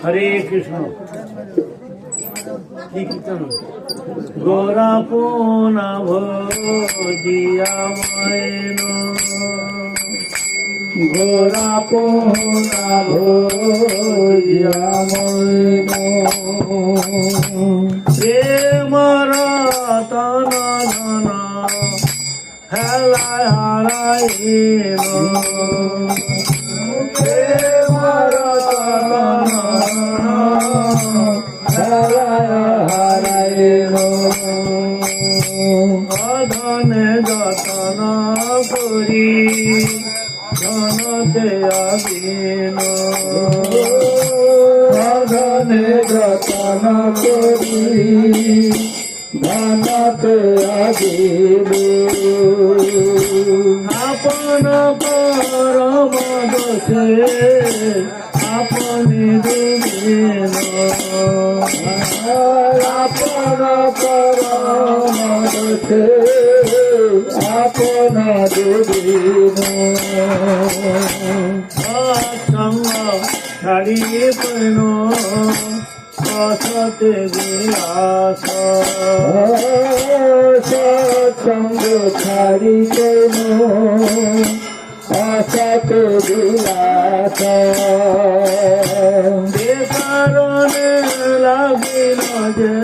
হরে কৃষ্ণ। কি কীর্তন? গোরা পোনা ভজিয়া ময়ন, গোরা পোনা ভজিয়া ময়ন, প্রেম রতন ধন হেলায় হারাইন, প্রেম রতন হেলায় হারাইন, অধনে যতন করি ধনতে আবিন, অধনে যতন করি ধনতে আবিন, আপন পরম দোষে আপনি ডুবিন, আপন পরম দোষে আপন ডুবিন, সৎসঙ্গ ছাড়ি পেন অসতে বিলাস, সৎসঙ্গ ছাড়ি পেন অসতে বিলাস, যে কারণে লাগিল যে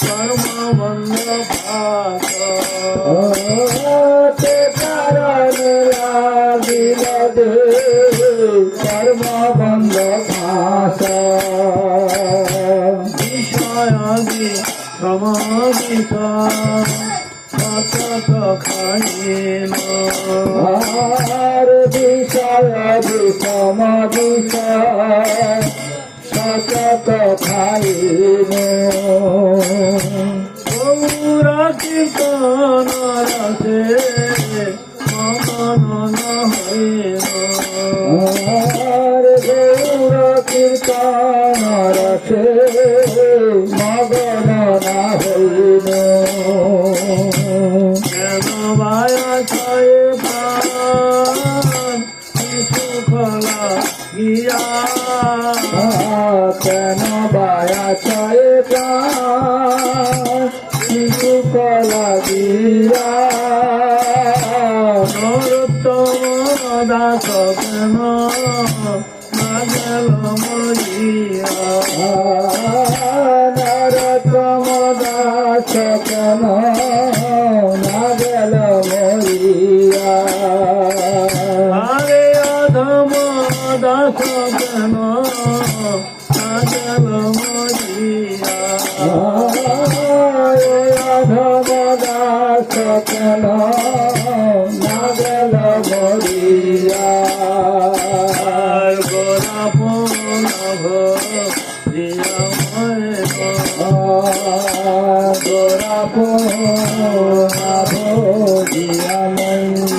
কর্মবন্ধ পাস, যে কারণে লাগিল যে কর্মবন্ধ পাস, বিষয়াদি সমাবিত সতত খাইন, বিষয়াদি সমাবিত সতত খাইন, গৌর কীর্তন রসে মনন হইন, গৌর কীর্তন রসে মগন না হইন, কেন বায়া ছয় প্রাণ সুখ লাগিয়া, কেন বায়া ছয় প্রাণ সুখ লাগিয়া, নরোত্তম দাস কেন না গেল মরিয়া, নরোত্তম দাস কেন না গেল মরিয়া, আরে অধম দাস কেন না গেল মরিয়া, অধম দাস কেন না গেল মরিয়া, গোরা পোনা ভজিয়া ময়ন, গোরা পোনা ভজিয়া ময়ন,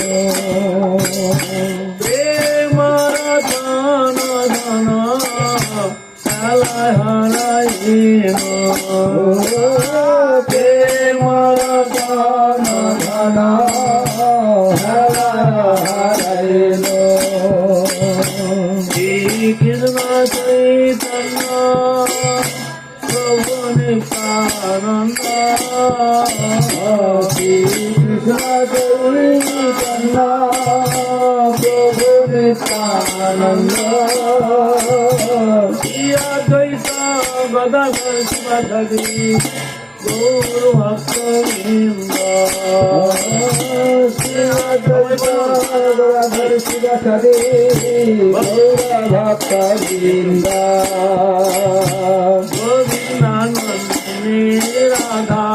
প্রেম রতন ধন হেলায় হারাইন, প্রেম রতন ধন হেলায় হারাইন, শ্রীকৃষ্ণ চৈতন্য প্রভু নিত্যানন্দ, শ্রীকৃষ্ণ চৈতন্য প্রভু নিত্যানন্দ, অদ্বৈত গদাধর শিবাসাদি গৌর ভক্তবৃন্দ, অদ্বৈত গদাধর শিবাসাদি গৌর ভক্তবৃন্দ, গোবিন্দানন্দিনী রাধা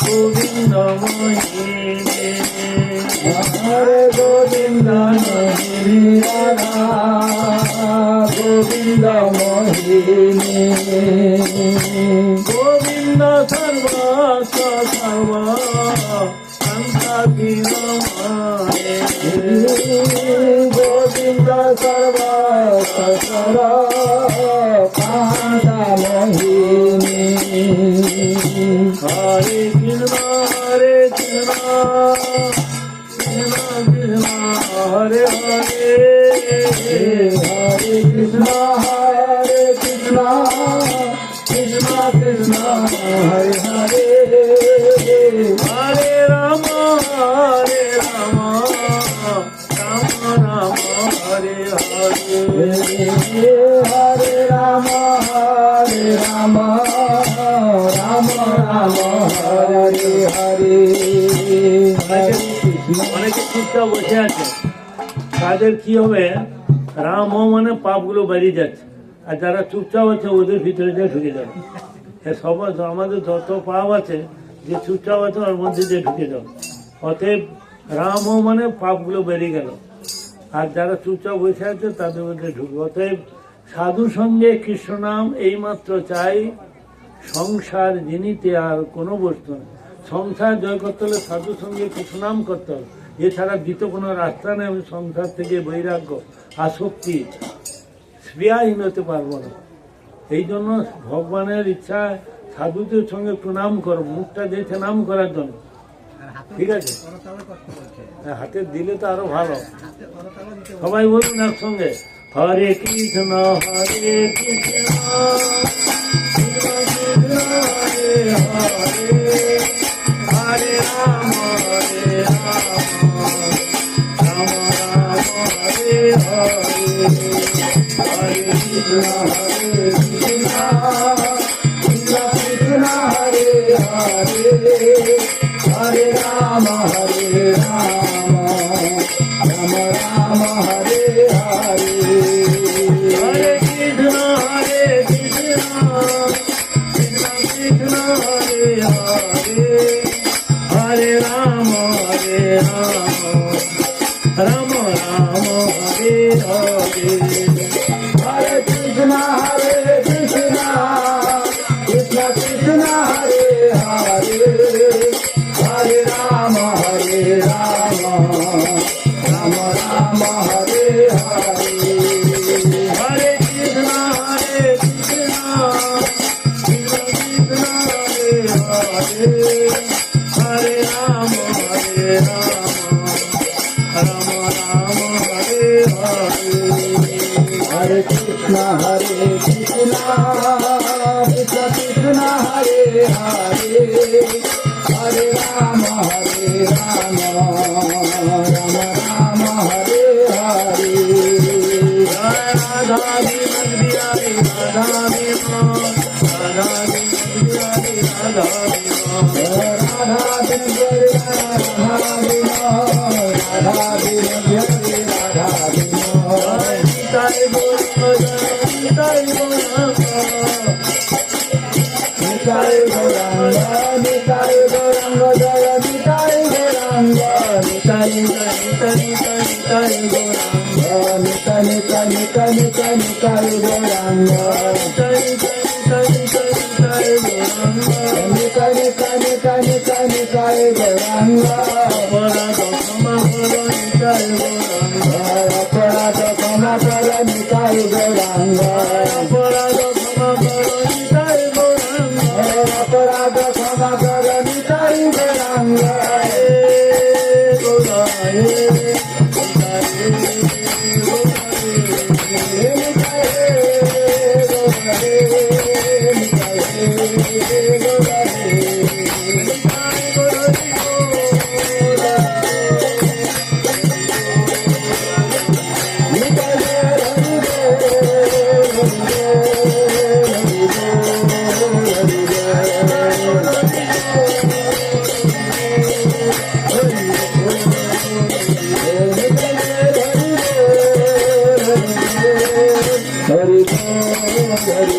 গোবিন্দ মোহিনী, হরে গোবিন্দানন্দিনী রাধা গোবিন্দ মোহিনী, গোবিন্দ সর্বস্ব সর্ব সন্তাতির মনে, গোবিন্দ সর্বস্ব সর্ব কান্তা মোহিনী, হরে কৃষ্ণ হরে কৃষ্ণ কৃষ্ণ কৃষ্ণ হরে হরে, হরে কৃষ্ণ হরে Hare Rama, Hare Rama, Rama Rama, Hare Hare. অনেকে চুপচাপ বসে আছে, তাদের কি হবে? রাম মানে পাপগুলো বেরিয়ে যাচ্ছে, আর যারা চুপচাপ আছে ওদের ভিতরে দিয়ে ঢুকে যাবে। সব আমাদের যত পাপ আছে, যে চুপচাপ আছে ওর মধ্যে দিয়ে ঢুকে যাবে। অতএব রাম মানে পাপগুলো বেরিয়ে গেল, আর যারা চুপচাপ বসে আছে তাদের মধ্যে ঢুকবে। অতএব সাধু সঙ্গে কৃষ্ণ নাম এইমাত্র চাই, সংসার জিনিতে আর কোনো বস্তু নেই। সংসার জয় করতে হলে সাধু সঙ্গে কৃষ্ণ নাম করতে হবে, এছাড়া দ্বিতীয় কোনো রাস্তা নেই। আমি সংসার থেকে বৈরাগ্য, আসক্তি, স্পৃহাহীন হতে পারবো না। এই জন্য ভগবানের ইচ্ছা সাধুদের সঙ্গে একটু নাম করো, মুখটা দিয়েছে নাম করার জন্য, ঠিক আছে? হাতে দিলে তো আরো ভালো। সবাই বলুন একসঙ্গে, হরে কৃষ্ণ হরে কৃষ্ণ হরে হরে, হরে রাম হরে রাম, রাম রাম হরে হরে, হরে কৃষ্ণ হরে Krishna, Krishna Krishna Hare Hare, Hare Rama, Hare Rama, Rama Rama, Hare Hare. Hare Krishna, Hare Krishna, Krishna Krishna, Hare Hare, Hare Rama, Hare Rama, Rama Rama, Hare Hare. Hare Krishna, Hare Krishna, Krishna Krishna, Hare Hare, Hare Rama, Hare Rama, Rama Rama, Hare Hare. Hare Krishna, Hare Krishna, Krishna Krishna, Hare Hare, Hare Rama, Hare Rama, Rama Rama, Hare Hare. Hare Krishna, Hare Krishna, Krishna Krishna, Hare Hare, Hare Rama, Hare Rama, Rama Rama, Hare Hare. Jai Radha Vinod Bihari Radha Vinod, Radha Vinod Bihari Radha Vinod, Radha Vinod Bihari Radha Vinod, Radha Vinod Bihari Radha Vinod. Nitai Gauranga, Nitai Gauranga, Nitai Gauranga, Nitai Gauranga, Jaya Nitai Gauranga, Nitai Nitai Nitai Nitai Gauranga, Nitai Nitai Nitai Nitai Nitai Gauranga, Nitai Nitai Nitai Nitai Nitai Gauranga, Nitai Nitai Nitai Nitai Nitai Gauranga. Aparadha Kama Kara Nitai Gauranga, Aparadha Kama Kara Nitai Gauranga, Aparadha Kama Kara Nitai Gauranga, Aparadha Kama Kara Nitai Gauranga. Hari Hari Hari